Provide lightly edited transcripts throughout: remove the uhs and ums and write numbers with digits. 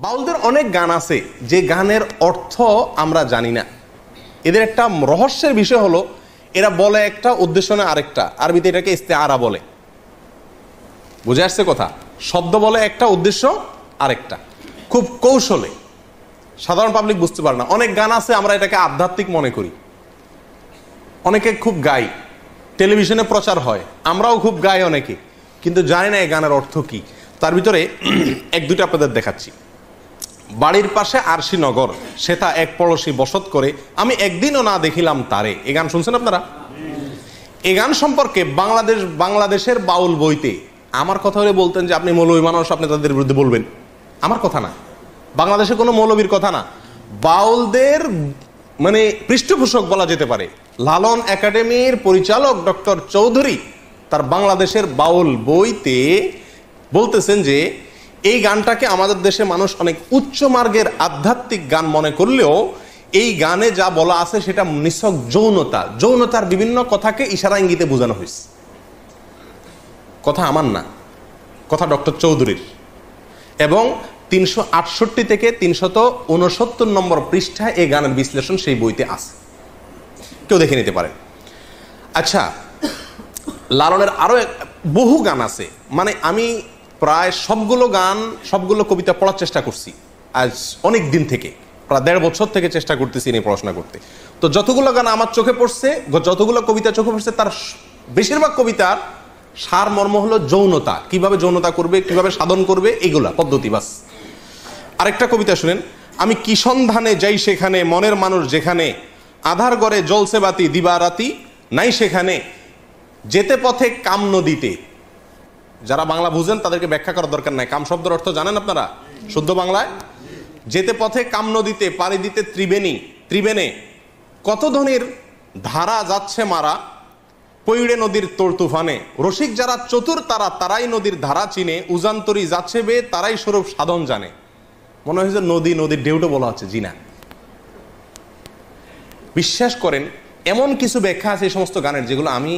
বাউলদের অনেক গান আছে যে গানের অর্থ আমরা জানি না। এদের একটা রহস্যের বিষয় হলো এরা বলে একটা, উদ্দেশ্য না আরেকটা। আরবিতে এটাকে ইস্তেআরা বলে। বুঝে আসছে কথা? শব্দ বলে একটা, উদ্দেশ্য আরেকটা, খুব কৌশলে। সাধারণ পাবলিক বুঝতে পারে না। অনেক গান আছে আমরা এটাকে আধ্যাত্মিক মনে করি, অনেকে খুব গাই, টেলিভিশনে প্রচার হয়, আমরাও খুব গাই অনেকে, কিন্তু জানি না এই গানের অর্থ কি। তার ভিতরে এক দুটো আপনাদের দেখাচ্ছি। বাড়ির পাশে আরশি নগর, সেটা এক পড়শি বসত করে, আমি একদিনও না দেখিলাম তারে। এই গান শুনছেন আপনারা? এই গান সম্পর্কে বাংলাদেশের বাউল বইতে আমার কথা হলে বলতেন যে আপনি মৌলবী মানুষ, আপনি তাদের বিরুদ্ধে বলবেন। আমার কথা না, বাংলাদেশে কোনো মৌলবীর কথা না, বাউলদের মানে পৃষ্ঠপোষক বলা যেতে পারে লালন একাডেমির পরিচালক ডক্টর চৌধুরী তার বাংলাদেশের বাউল বইতে বলতেছেন যে এই গানটাকে আমাদের দেশে মানুষ অনেক উচ্চ মার্গের আধ্যাত্মিক গান মনে করলেও এই গানে যা বলা আছে সেটা নিছক যৌনতা, যৌনতার বিভিন্ন কথাকে ইশারা ইঙ্গিতে বোঝানো হয়েছে। কথা আমার না, কথা ডক্টর চৌধুরীর। এবং 368 থেকে 369 নম্বর পৃষ্ঠায় এই গানের বিশ্লেষণ সেই বইতে আছে, কেউ দেখে নিতে পারে। আচ্ছা, লালনের আরো বহু গান আছে, মানে আমি প্রায় সবগুলো কবিতা পড়ার চেষ্টা করছি আজ অনেক দিন থেকে, প্রায় 1.5 বছর থেকে চেষ্টা করতেছি নিয়ে পড়াশোনা করতে। তো যতগুলো গান আমার চোখে পড়ছে, যতগুলো কবিতা চোখে পড়ছে, তার বেশিরভাগ কবিতার সার মর্ম হলো যৌনতা, কিভাবে যৌনতা করবে, কিভাবে সাধন করবে, এগুলা পদ্ধতি বাস। আরেকটা কবিতা শুনেন, আমি কি সন্ধানে যাই সেখানে, মনের মানুষ যেখানে, আধার গড়ে জ্বলছে বাতি দিবারাতি নাই সেখানে, যেতে পথে কাম নদীতে। যারা বাংলা বুঝেন তাদেরকে ব্যাখ্যা করার দরকার নাই, কাম শব্দের অর্থ জানেন আপনারা শুদ্ধ বাংলায়? যেতে পথে কাম নদীতে, পাড়ি দিতে ত্রিবেণে, কত ধনির ধারা যাচ্ছে মারা, পইড়ে নদীর তোর তুফানে, রসিক যারা চতুর তারাই নদীর ধারা চিনে, উজান্তরি যাচ্ছে বে তারাই স্বরূপ সাধন জানে। মনে হয় যে নদীর ঢেউটা বলা হচ্ছে, জি না। বিশ্বাস করেন এমন কিছু ব্যাখ্যা আছে এই সমস্ত গানের যেগুলো আমি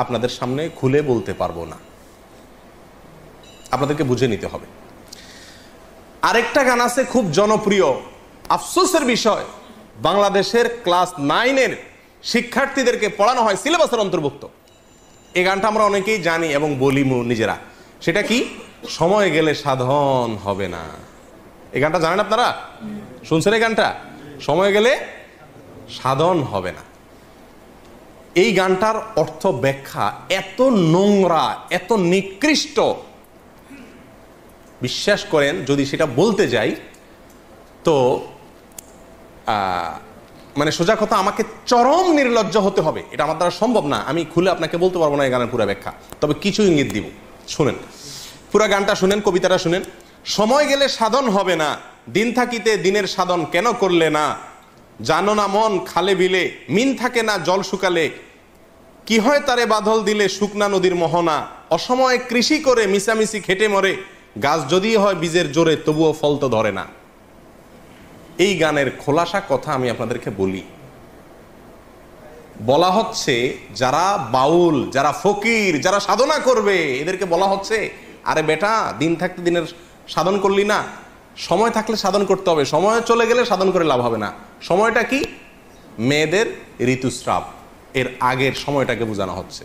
আপনাদের সামনে খুলে বলতে পারবো না, আপনাদেরকে বুঝে নিতে হবে। আরেকটা গান আছে খুব জনপ্রিয়, আফসোসের বিষয়, বাংলাদেশের ক্লাস 9-এর শিক্ষার্থীদেরকে পড়ানো হয়, সিলেবাসের অন্তর্ভুক্ত। এই গানটা আমরা অনেকেই জানি এবং বলি নিজেরা। সেটা কি? সময় গেলে সাধন হবে না। এই গানটা জানেন আপনারা? শুনছেন এই গানটা? সময় গেলে সাধন হবে না। এই গানটার অর্থ ব্যাখ্যা এত নোংরা, এত নিকৃষ্ট, বিশ্বাস করেন যদি সেটা বলতে যাই তো মানে সোজা কথা আমাকে চরম নির্লজ্জ হতে হবে, এটা আমার দ্বারা সম্ভব না। আমি খুলে আপনাকে বলতে পারবো না এই গানের পুরো ব্যাখ্যা, তবে কিছু ইঙ্গিত দিব। শুনেন পুরো গানটা, শুনেন কবিতাটা শুনেন। সময় গেলে সাধন হবে না, দিন থাকিতে দিনের সাধন কেন করলে না, জানো না মন খালে বিলে মিন থাকে না জল শুকালে, কি হয় তারে বাদল দিলে শুকনা নদীর মোহনা, অসময়ে কৃষি করে মিশামিশি খেটে মরে, গাছ যদি হয় বীজের জোরে তবুও ফল তো ধরে না। এই গানের খোলাসা কথা আমি আপনাদেরকে বলি। বলা হচ্ছে যারা বাউল, যারা ফকির, যারা সাধনা করবে, এদেরকে বলা হচ্ছে আরে বেটা, দিন থাকতে দিনের সাধন করলি না, সময় থাকলে সাধন করতে হবে, সময় চলে গেলে সাধন করে লাভ হবে না। সময়টা কি? মেয়েদের ঋতুস্রাব, এর আগের সময়টাকে বোঝানো হচ্ছে।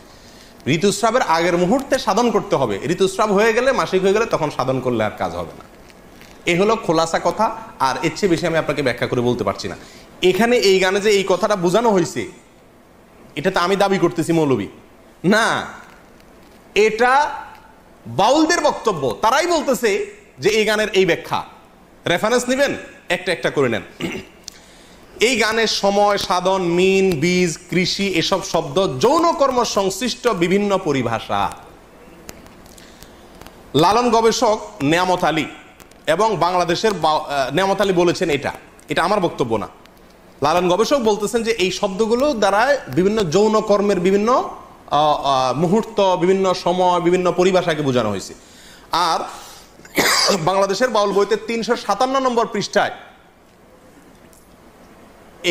ঋতুস্রাবের আগের মুহূর্তে সাধন করতে হবে, ঋতুস্রাব হয়ে গেলে, মাসিক হয়ে গেলে তখন সাধন করলে আর কাজ হবে না। এ হলো খোলাসা কথা, আর এর চেয়ে বেশি আমি আপনাকে ব্যাখ্যা করে বলতে পারছি না। এখানে এই গানে যে এই কথাটা বোঝানো হয়েছে, এটা তো আমি দাবি করতেছি মৌলবী না, এটা বাউলদের বক্তব্য। তারাই বলতেছে যে এই গানের এই ব্যাখ্যা। রেফারেন্স নেবেন, একটা একটা করে নেন। এই গানের সময়, সাধন, মিন, বীজ, কৃষি এসব শব্দ যৌনকর্ম সংশ্লিষ্ট বিভিন্ন পরিভাষা। লালন গবেষক নেয়ামত আলী এবং বাংলাদেশের নেয়ামত আলী বলেছেন, এটা আমার বক্তব্য না, লালন গবেষক বলতেছেন যে এই শব্দগুলো দ্বারা বিভিন্ন যৌন কর্মের বিভিন্ন মুহূর্ত, বিভিন্ন সময়, বিভিন্ন পরিভাষাকে বোঝানো হয়েছে। আর বাংলাদেশের বাউল বইতে 357 নম্বর পৃষ্ঠায়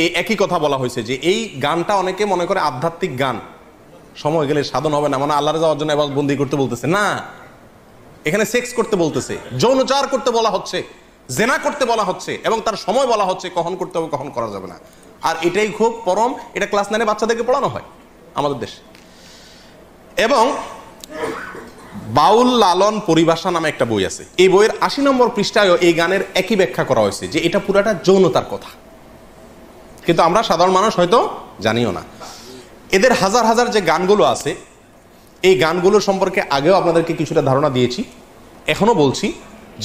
এই একই কথা বলা হয়েছে যে এই গানটা অনেকে মনে করে আধ্যাত্মিক গান, সময় গেলে সাধন হবে না, মানে আল্লাহর যাওয়ার জন্য এবার বন্দি করতে বলতেছে না, এখানে সেক্স করতে বলতেছে, যৌনচার করতে বলা হচ্ছে। জেনা করতে বলা হচ্ছে এবং তার সময় বলা হচ্ছে কখন করতে হবে কখন করা যাবে না। আর এটাই খুব পরম, এটা ক্লাস 9-এ বাচ্চাদেরকে পড়ানো হয় আমাদের দেশে। এবং বাউল লালন পরিভাষা নামে একটা বই আছে, এই বইয়ের 80 নম্বর পৃষ্ঠায় এই গানের একই ব্যাখ্যা করা হয়েছে যে এটা পুরাটা যৌনতার কথা, কিন্তু আমরা সাধারণ মানুষ হয়তো জানিও না। এদের হাজার হাজার যে গানগুলো আছে, এই গানগুলো সম্পর্কে আগেও আপনাদেরকে কিছুটা ধারণা দিয়েছি, এখনো বলছি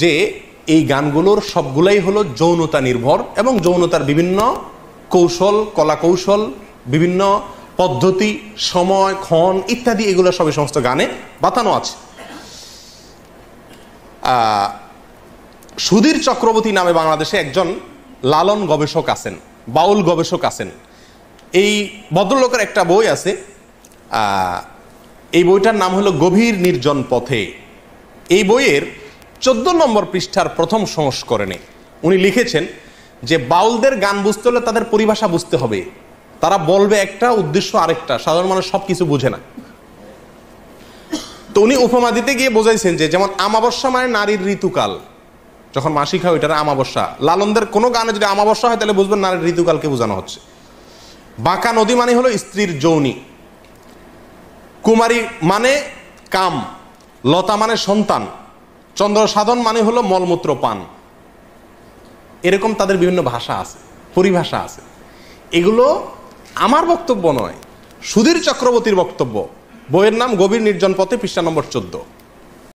যে এই গানগুলোর সবগুলাই হলো যৌনতা নির্ভর এবং যৌনতার বিভিন্ন কৌশল, কলা কৌশল, বিভিন্ন পদ্ধতি, সময়, ক্ষণ ইত্যাদি এগুলো সবই সমস্ত গানে বাতানো আছে। সুধীর চক্রবর্তী নামে বাংলাদেশে একজন লালন গবেষক আছেন, বাউল গবেষক আছেন। এই ভদ্রলোকের একটা বই আছে, এই বইটার নাম হলো গভীর নির্জন পথে। এই বইয়ের 14 নম্বর পৃষ্ঠার প্রথম সংস্করণে উনি লিখেছেন যে বাউলদের গান বুঝতে হলে তাদের পরিভাষা বুঝতে হবে, তারা বলবে একটা, উদ্দেশ্য আরেকটা, সাধারণ মানুষ সব কিছু বুঝে না। তো উনি উপমা দিতে গিয়ে বোঝাইছেন যে যেমন আমাবস্যা মানে নারীর ঋতুকাল, যখন মাসিক হয় ওইটার আমাবস্যা। লালনদের কোনো গানে যদি আমাবস্যা হয় তাহলে বুঝবেন নারীর ঋতুকালকে বোঝানো হচ্ছে। বাঁকা নদী মানে হলো স্ত্রীর যৌনি, কুমারী মানে কাম, লতা মানে সন্তান, চন্দ্র সাধন মানে হলো মলমূত্র পান। এরকম তাদের বিভিন্ন ভাষা আছে, পরিভাষা আছে। এগুলো আমার বক্তব্য নয়, সুধীর চক্রবর্তীর বক্তব্য। বইয়ের নাম গভীর নির্জন পথে, পৃষ্ঠা নম্বর 14।